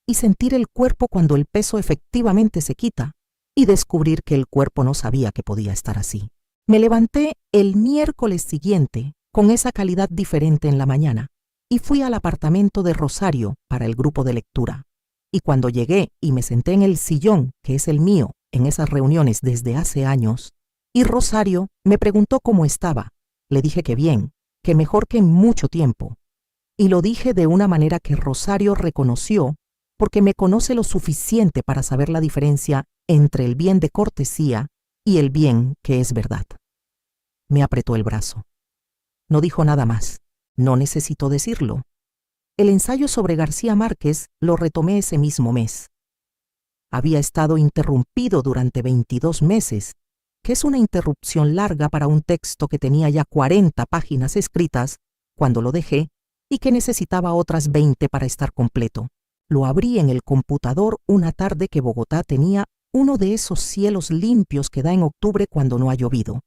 [SPEAKER 1] y sentir el cuerpo cuando el peso efectivamente se quita y descubrir que el cuerpo no sabía que podía estar así? Me levanté el miércoles siguiente con esa calidad diferente en la mañana y fui al apartamento de Rosario para el grupo de lectura. Y cuando llegué y me senté en el sillón, que es el mío, en esas reuniones desde hace años, y Rosario me preguntó cómo estaba. Le dije que bien, que mejor que en mucho tiempo. Y lo dije de una manera que Rosario reconoció porque me conoce lo suficiente para saber la diferencia entre el bien de cortesía y el bien que es verdad. Me apretó el brazo. No dijo nada más. No necesitó decirlo. El ensayo sobre García Márquez lo retomé ese mismo mes. Había estado interrumpido durante 22 meses, que es una interrupción larga para un texto que tenía ya 40 páginas escritas cuando lo dejé y que necesitaba otras 20 para estar completo. Lo abrí en el computador una tarde que Bogotá tenía uno de esos cielos limpios que da en octubre cuando no ha llovido,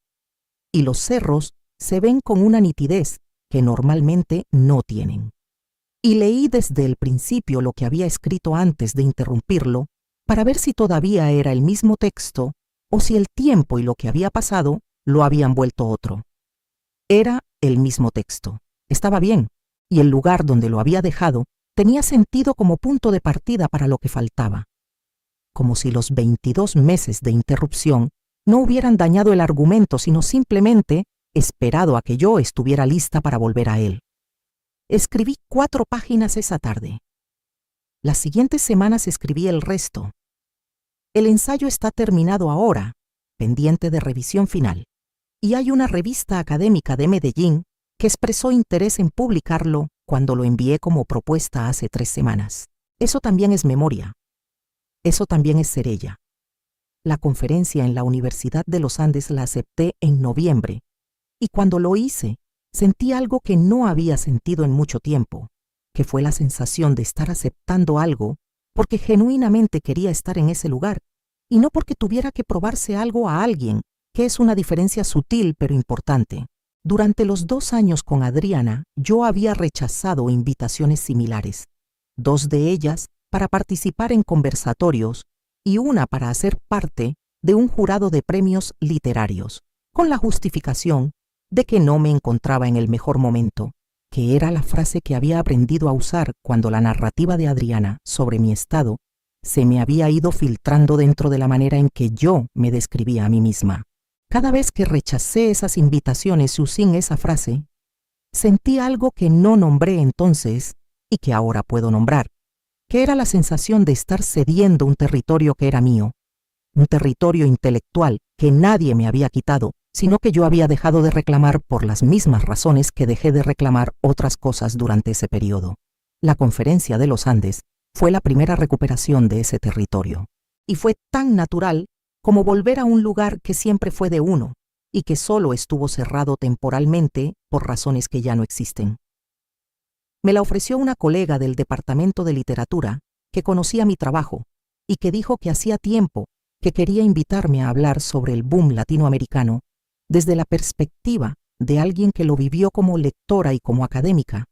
[SPEAKER 1] y los cerros se ven con una nitidez que normalmente no tienen. Y leí desde el principio lo que había escrito antes de interrumpirlo para ver si todavía era el mismo texto o si el tiempo y lo que había pasado lo habían vuelto otro. Era el mismo texto. Estaba bien, y el lugar donde lo había dejado tenía sentido como punto de partida para lo que faltaba. Como si los 22 meses de interrupción no hubieran dañado el argumento, sino simplemente esperado a que yo estuviera lista para volver a él. Escribí 4 páginas esa tarde. Las siguientes semanas escribí el resto. El ensayo está terminado ahora, pendiente de revisión final, y hay una revista académica de Medellín que expresó interés en publicarlo cuando lo envié como propuesta hace 3 semanas. Eso también es memoria. Eso también es ser ella. La conferencia en la Universidad de los Andes la acepté en noviembre, y cuando lo hice, sentí algo que no había sentido en mucho tiempo, que fue la sensación de estar aceptando algo porque genuinamente quería estar en ese lugar, y no porque tuviera que probarse algo a alguien, que es una diferencia sutil pero importante. Durante los 2 años con Adriana, yo había rechazado invitaciones similares. 2 de ellas para participar en conversatorios y una para hacer parte de un jurado de premios literarios, con la justificación de que no me encontraba en el mejor momento, que era la frase que había aprendido a usar cuando la narrativa de Adriana sobre mi estado se me había ido filtrando dentro de la manera en que yo me describía a mí misma. Cada vez que rechacé esas invitaciones usé esa frase, sentí algo que no nombré entonces y que ahora puedo nombrar, que era la sensación de estar cediendo un territorio que era mío, un territorio intelectual que nadie me había quitado, sino que yo había dejado de reclamar por las mismas razones que dejé de reclamar otras cosas durante ese periodo. La Conferencia de los Andes fue la primera recuperación de ese territorio, y fue tan natural como volver a un lugar que siempre fue de uno y que solo estuvo cerrado temporalmente por razones que ya no existen. Me la ofreció una colega del Departamento de Literatura que conocía mi trabajo y que dijo que hacía tiempo que quería invitarme a hablar sobre el boom latinoamericano desde la perspectiva de alguien que lo vivió como lectora y como académica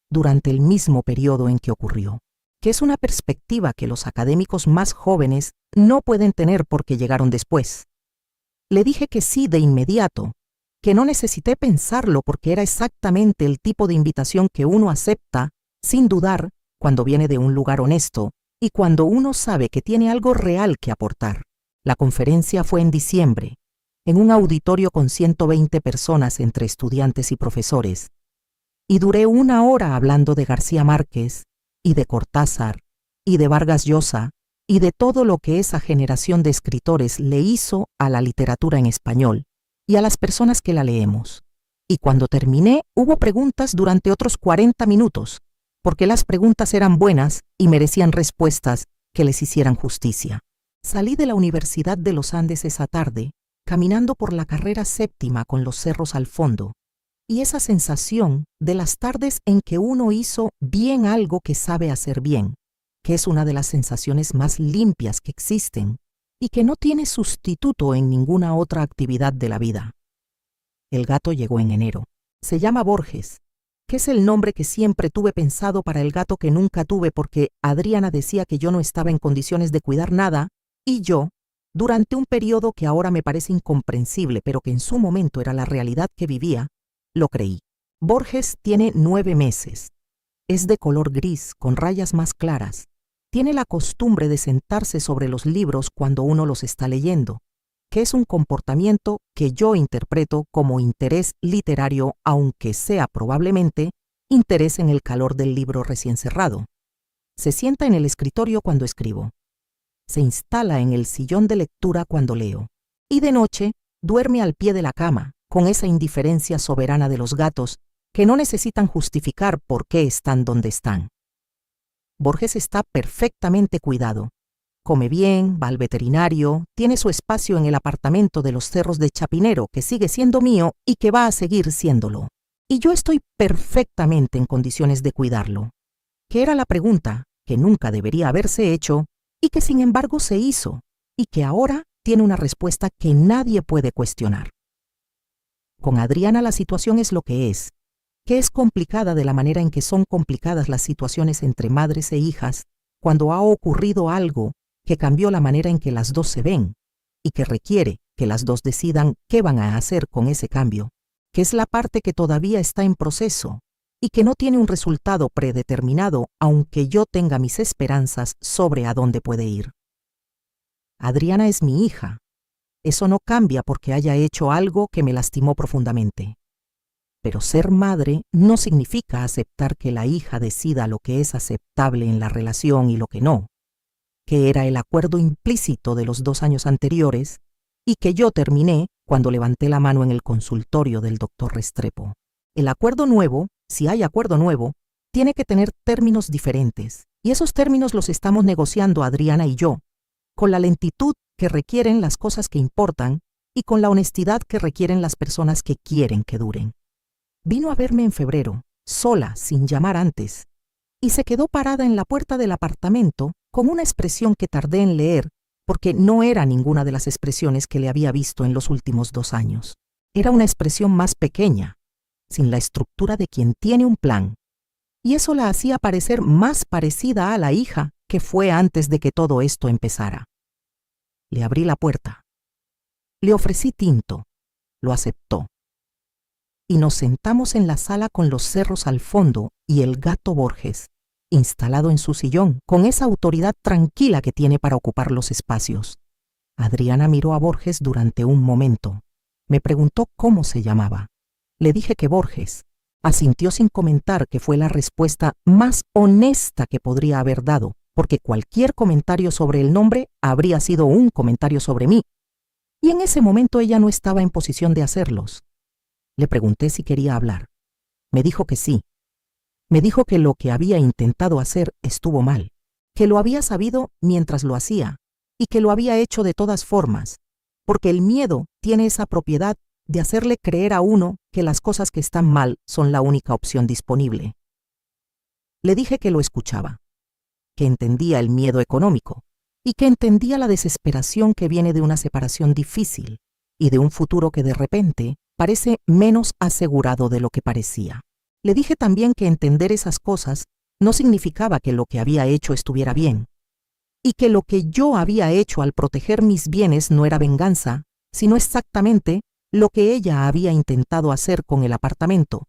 [SPEAKER 1] durante el mismo periodo en que ocurrió, que es una perspectiva que los académicos más jóvenes no pueden tener porque llegaron después. Le dije que sí de inmediato, que no necesité pensarlo porque era exactamente el tipo de invitación que uno acepta sin dudar cuando viene de un lugar honesto y cuando uno sabe que tiene algo real que aportar. La conferencia fue en diciembre, en un auditorio con 120 personas entre estudiantes y profesores, y duré 1 hora hablando de García Márquez, y de Cortázar, y de Vargas Llosa, y de todo lo que esa generación de escritores le hizo a la literatura en español, y a las personas que la leemos. Y cuando terminé, hubo preguntas durante otros 40 minutos, porque las preguntas eran buenas y merecían respuestas que les hicieran justicia. Salí de la Universidad de los Andes esa tarde, caminando por la carrera séptima con los cerros al fondo, y esa sensación de las tardes en que uno hizo bien algo que sabe hacer bien, que es una de las sensaciones más limpias que existen y que no tiene sustituto en ninguna otra actividad de la vida. El gato llegó en enero. Se llama Borges, que es el nombre que siempre tuve pensado para el gato que nunca tuve porque Adriana decía que yo no estaba en condiciones de cuidar nada y yo, durante un periodo que ahora me parece incomprensible, pero que en su momento era la realidad que vivía, lo creí. Borges tiene 9 meses. Es de color gris, con rayas más claras. Tiene la costumbre de sentarse sobre los libros cuando uno los está leyendo, que es un comportamiento que yo interpreto como interés literario, aunque sea probablemente interés en el calor del libro recién cerrado. Se sienta en el escritorio cuando escribo. Se instala en el sillón de lectura cuando leo. Y de noche duerme al pie de la cama, con esa indiferencia soberana de los gatos que no necesitan justificar por qué están donde están. Borges está perfectamente cuidado. Come bien, va al veterinario, tiene su espacio en el apartamento de los Cerros de Chapinero, que sigue siendo mío y que va a seguir siéndolo. Y yo estoy perfectamente en condiciones de cuidarlo. Que era la pregunta que nunca debería haberse hecho y que sin embargo se hizo, y que ahora tiene una respuesta que nadie puede cuestionar. Con Adriana la situación es lo que es complicada de la manera en que son complicadas las situaciones entre madres e hijas cuando ha ocurrido algo que cambió la manera en que las dos se ven y que requiere que las dos decidan qué van a hacer con ese cambio, que es la parte que todavía está en proceso y que no tiene un resultado predeterminado, aunque yo tenga mis esperanzas sobre a dónde puede ir. Adriana es mi hija. Eso no cambia porque haya hecho algo que me lastimó profundamente. Pero ser madre no significa aceptar que la hija decida lo que es aceptable en la relación y lo que no, que era el acuerdo implícito de los 2 años anteriores y que yo terminé cuando levanté la mano en el consultorio del doctor Restrepo. El acuerdo nuevo, si hay acuerdo nuevo, tiene que tener términos diferentes, y esos términos los estamos negociando Adriana y yo, con la lentitud que requieren las cosas que importan y con la honestidad que requieren las personas que quieren que duren. Vino a verme en febrero, sola, sin llamar antes, y se quedó parada en la puerta del apartamento con una expresión que tardé en leer porque no era ninguna de las expresiones que le había visto en los últimos 2 años. Era una expresión más pequeña, sin la estructura de quien tiene un plan, y eso la hacía parecer más parecida a la hija que fue antes de que todo esto empezara. Le abrí la puerta. Le ofrecí tinto. Lo aceptó. Y nos sentamos en la sala con los cerros al fondo y el gato Borges, instalado en su sillón, con esa autoridad tranquila que tiene para ocupar los espacios. Adriana miró a Borges durante un momento. Me preguntó cómo se llamaba. Le dije que Borges. Asintió sin comentar, que fue la respuesta más honesta que podría haber dado, porque cualquier comentario sobre el nombre habría sido un comentario sobre mí. Y en ese momento ella no estaba en posición de hacerlos. Le pregunté si quería hablar. Me dijo que sí. Me dijo que lo que había intentado hacer estuvo mal, que lo había sabido mientras lo hacía y que lo había hecho de todas formas, porque el miedo tiene esa propiedad de hacerle creer a uno que las cosas que están mal son la única opción disponible. Le dije que lo escuchaba, que entendía el miedo económico y que entendía la desesperación que viene de una separación difícil y de un futuro que de repente parece menos asegurado de lo que parecía. Le dije también que entender esas cosas no significaba que lo que había hecho estuviera bien, y que lo que yo había hecho al proteger mis bienes no era venganza, sino exactamente lo que ella había intentado hacer con el apartamento,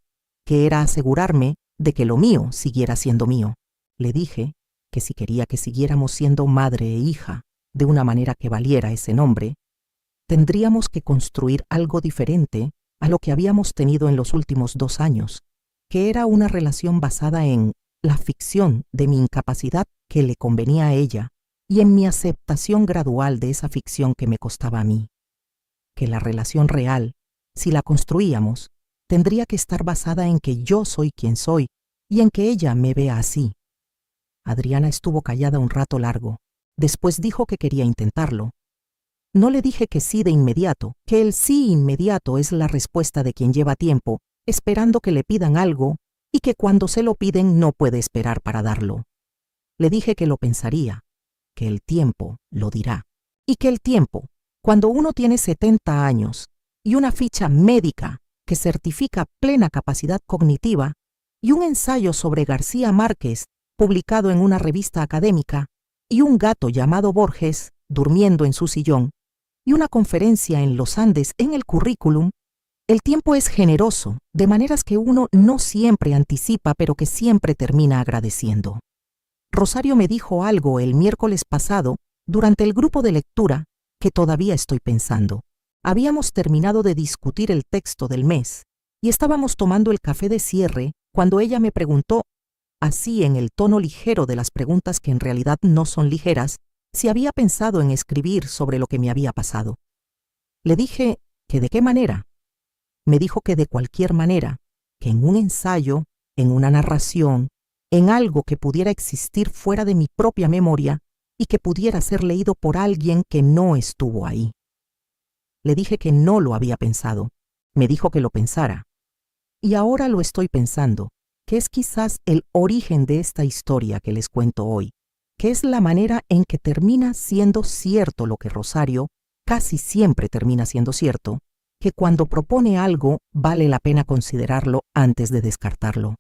[SPEAKER 1] que era asegurarme de que lo mío siguiera siendo mío. Le dije que si quería que siguiéramos siendo madre e hija de una manera que valiera ese nombre, tendríamos que construir algo diferente a lo que habíamos tenido en los últimos 2 años, que era una relación basada en la ficción de mi incapacidad que le convenía a ella y en mi aceptación gradual de esa ficción que me costaba a mí. Que la relación real, si la construíamos, tendría que estar basada en que yo soy quien soy y en que ella me vea así. Adriana estuvo callada un rato largo. Después dijo que quería intentarlo. No le dije que sí de inmediato, que el sí inmediato es la respuesta de quien lleva tiempo esperando que le pidan algo y que cuando se lo piden no puede esperar para darlo. Le dije que lo pensaría, que el tiempo lo dirá, y que el tiempo, cuando uno tiene 70 años y una ficha médica que certifica plena capacidad cognitiva y un ensayo sobre García Márquez publicado en una revista académica y un gato llamado Borges durmiendo en su sillón y una conferencia en los Andes en el currículum, el tiempo es generoso, de maneras que uno no siempre anticipa, pero que siempre termina agradeciendo. Rosario me dijo algo el miércoles pasado, durante el grupo de lectura, que todavía estoy pensando. Habíamos terminado de discutir el texto del mes, y estábamos tomando el café de cierre cuando ella me preguntó, así en el tono ligero de las preguntas que en realidad no son ligeras, si había pensado en escribir sobre lo que me había pasado. Le dije que de qué manera. Me dijo que de cualquier manera, que en un ensayo, en una narración, en algo que pudiera existir fuera de mi propia memoria y que pudiera ser leído por alguien que no estuvo ahí. Le dije que no lo había pensado. Me dijo que lo pensara. Y ahora lo estoy pensando, que es quizás el origen de esta historia que les cuento hoy, que es la manera en que termina siendo cierto lo que Rosario casi siempre termina siendo cierto, que cuando propone algo vale la pena considerarlo antes de descartarlo.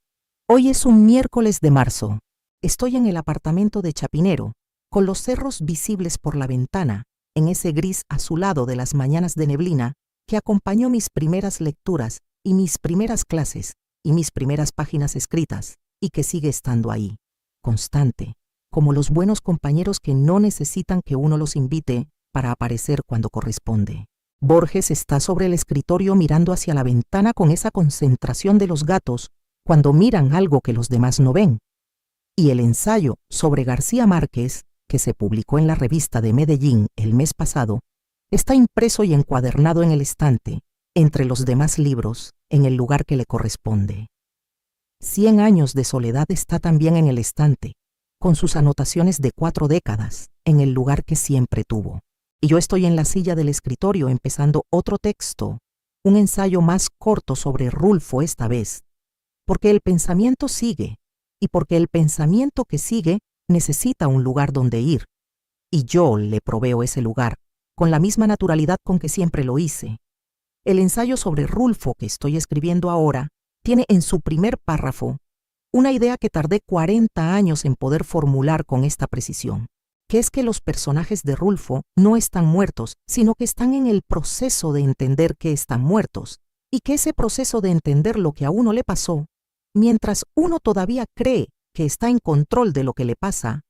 [SPEAKER 1] Hoy es un miércoles de marzo. Estoy en el apartamento de Chapinero, con los cerros visibles por la ventana, en ese gris azulado de las mañanas de neblina que acompañó mis primeras lecturas y mis primeras clases y mis primeras páginas escritas y que sigue estando ahí, constante, como los buenos compañeros que no necesitan que uno los invite para aparecer cuando corresponde. Borges está sobre el escritorio mirando hacia la ventana con esa concentración de los gatos cuando miran algo que los demás no ven. Y el ensayo sobre García Márquez, que se publicó en la revista de Medellín el mes pasado, está impreso y encuadernado en el estante, entre los demás libros, en el lugar que le corresponde. 100 años de soledad está también en el estante, con sus anotaciones de 4 décadas, en el lugar que siempre tuvo. Y yo estoy en la silla del escritorio empezando otro texto, un ensayo más corto sobre Rulfo esta vez, porque el pensamiento sigue, y porque el pensamiento que sigue necesita un lugar donde ir, y yo le proveo ese lugar, con la misma naturalidad con que siempre lo hice. El ensayo sobre Rulfo que estoy escribiendo ahora tiene en su primer párrafo Una idea que tardé 40 años en poder formular con esta precisión, que es que los personajes de Rulfo no están muertos, sino que están en el proceso de entender que están muertos, y que ese proceso de entender lo que a uno le pasó, mientras uno todavía cree que está en control de lo que le pasa,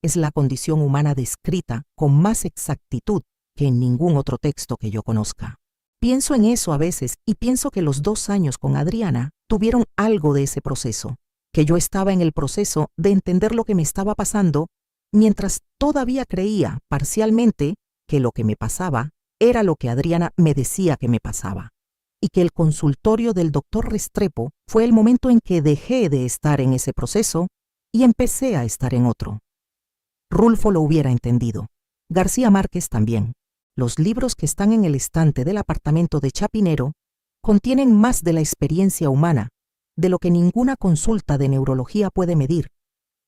[SPEAKER 1] es la condición humana descrita con más exactitud que en ningún otro texto que yo conozca. Pienso en eso a veces y pienso que los 2 años con Adriana tuvieron algo de ese proceso, que yo estaba en el proceso de entender lo que me estaba pasando, mientras todavía creía parcialmente que lo que me pasaba era lo que Adriana me decía que me pasaba, y que el consultorio del doctor Restrepo fue el momento en que dejé de estar en ese proceso y empecé a estar en otro. Rulfo lo hubiera entendido. García Márquez también. Los libros que están en el estante del apartamento de Chapinero contienen más de la experiencia humana, de lo que ninguna consulta de neurología puede medir.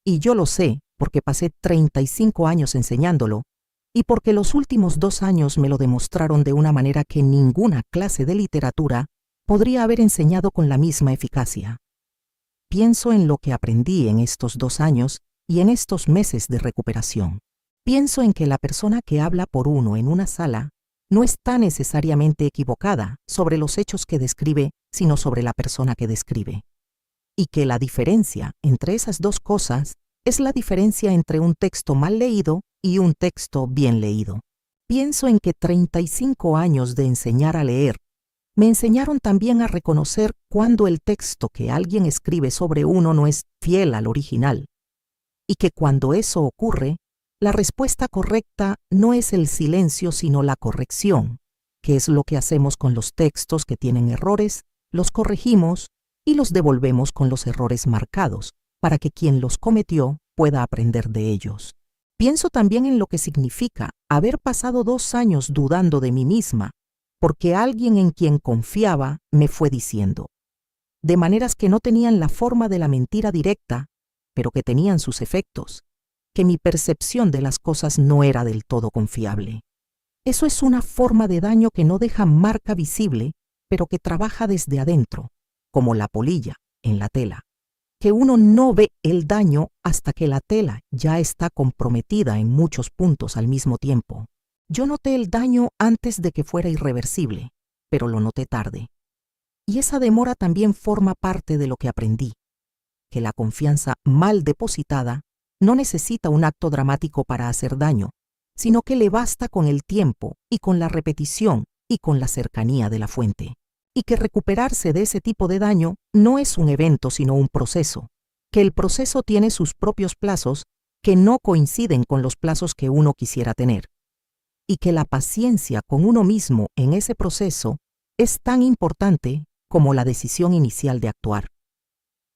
[SPEAKER 1] Y yo lo sé porque pasé 35 años enseñándolo y porque los últimos 2 años me lo demostraron de una manera que ninguna clase de literatura podría haber enseñado con la misma eficacia. Pienso en lo que aprendí en estos 2 años y en estos meses de recuperación. Pienso en que la persona que habla por uno en una sala no está necesariamente equivocada sobre los hechos que describe, sino sobre la persona que describe. Y que la diferencia entre esas 2 cosas es la diferencia entre un texto mal leído y un texto bien leído. Pienso en que 35 años de enseñar a leer me enseñaron también a reconocer cuando el texto que alguien escribe sobre uno no es fiel al original, y que cuando eso ocurre, la respuesta correcta no es el silencio sino la corrección, que es lo que hacemos con los textos que tienen errores, los corregimos y los devolvemos con los errores marcados, para que quien los cometió pueda aprender de ellos. Pienso también en lo que significa haber pasado 2 años dudando de mí misma, porque alguien en quien confiaba me fue diciendo, de maneras que no tenían la forma de la mentira directa, pero que tenían sus efectos, que mi percepción de las cosas no era del todo confiable. Eso es una forma de daño que no deja marca visible, pero que trabaja desde adentro, como la polilla en la tela, que uno no ve el daño hasta que la tela ya está comprometida en muchos puntos al mismo tiempo. Yo noté el daño antes de que fuera irreversible, pero lo noté tarde. Y esa demora también forma parte de lo que aprendí, que la confianza mal depositada no necesita un acto dramático para hacer daño, sino que le basta con el tiempo y con la repetición y con la cercanía de la fuente. Y que recuperarse de ese tipo de daño no es un evento sino un proceso, que el proceso tiene sus propios plazos que no coinciden con los plazos que uno quisiera tener, y que la paciencia con uno mismo en ese proceso es tan importante como la decisión inicial de actuar.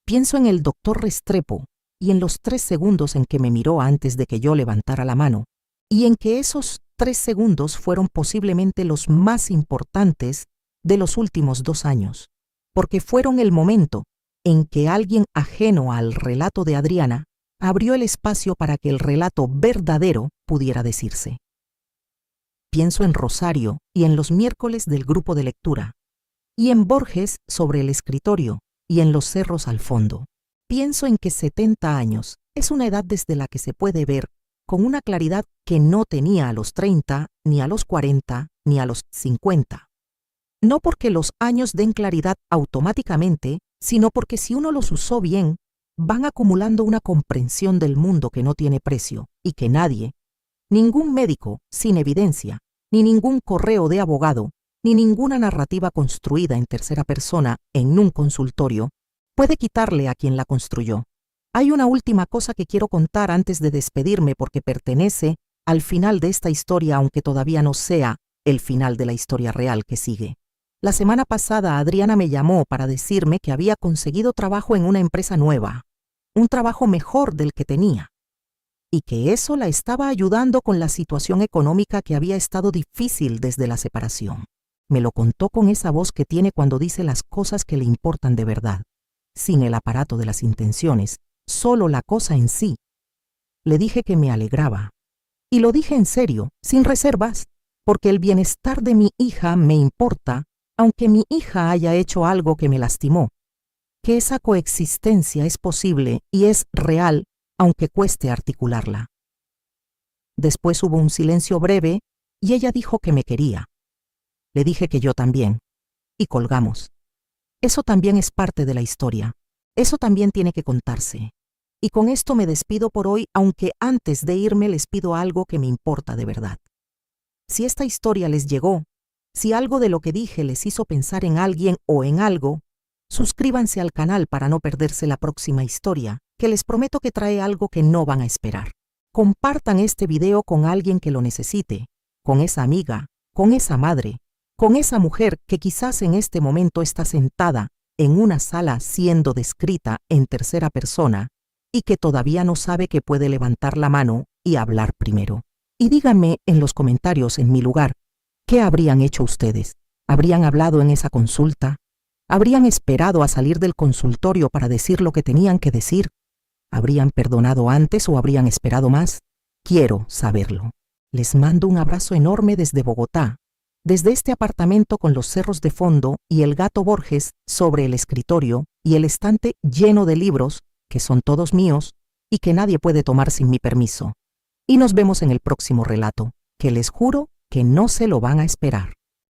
[SPEAKER 1] Pienso en el doctor Restrepo y en los 3 segundos en que me miró antes de que yo levantara la mano, y en que esos 3 segundos fueron posiblemente los más importantes de los últimos 2 años, porque fueron el momento en que alguien ajeno al relato de Adriana abrió el espacio para que el relato verdadero pudiera decirse. Pienso en Rosario y en los miércoles del grupo de lectura, y en Borges sobre el escritorio y en los cerros al fondo. Pienso en que 70 años es una edad desde la que se puede ver con una claridad que no tenía a los 30, ni a los 40, ni a los 50. No porque los años den claridad automáticamente, sino porque si uno los usó bien, van acumulando una comprensión del mundo que no tiene precio y que nadie, ningún médico sin evidencia, ni ningún correo de abogado, ni ninguna narrativa construida en tercera persona en un consultorio, puede quitarle a quien la construyó. Hay una última cosa que quiero contar antes de despedirme porque pertenece al final de esta historia, aunque todavía no sea el final de la historia real que sigue. La semana pasada Adriana me llamó para decirme que había conseguido trabajo en una empresa nueva, un trabajo mejor del que tenía, y que eso la estaba ayudando con la situación económica que había estado difícil desde la separación. Me lo contó con esa voz que tiene cuando dice las cosas que le importan de verdad, sin el aparato de las intenciones, solo la cosa en sí. Le dije que me alegraba. Y lo dije en serio, sin reservas, porque el bienestar de mi hija me importa, aunque mi hija haya hecho algo que me lastimó, que esa coexistencia es posible y es real, aunque cueste articularla. Después hubo un silencio breve y ella dijo que me quería. Le dije que yo también, y colgamos. Eso también es parte de la historia. Eso también tiene que contarse. Y con esto me despido por hoy, aunque antes de irme les pido algo que me importa de verdad. Si esta historia les llegó, si algo de lo que dije les hizo pensar en alguien o en algo, suscríbanse al canal para no perderse la próxima historia, que les prometo que trae algo que no van a esperar. Compartan este video con alguien que lo necesite, con esa amiga, con esa madre, con esa mujer que quizás en este momento está sentada en una sala siendo descrita en tercera persona y que todavía no sabe que puede levantar la mano y hablar primero. Y díganme en los comentarios en mi lugar, ¿qué habrían hecho ustedes? ¿Habrían hablado en esa consulta? ¿Habrían esperado a salir del consultorio para decir lo que tenían que decir? ¿Habrían perdonado antes o habrían esperado más? Quiero saberlo. Les mando un abrazo enorme desde Bogotá, desde este apartamento con los cerros de fondo y el gato Borges sobre el escritorio y el estante lleno de libros, que son todos míos y que nadie puede tomar sin mi permiso. Y nos vemos en el próximo relato, que les juro que no se lo van a esperar.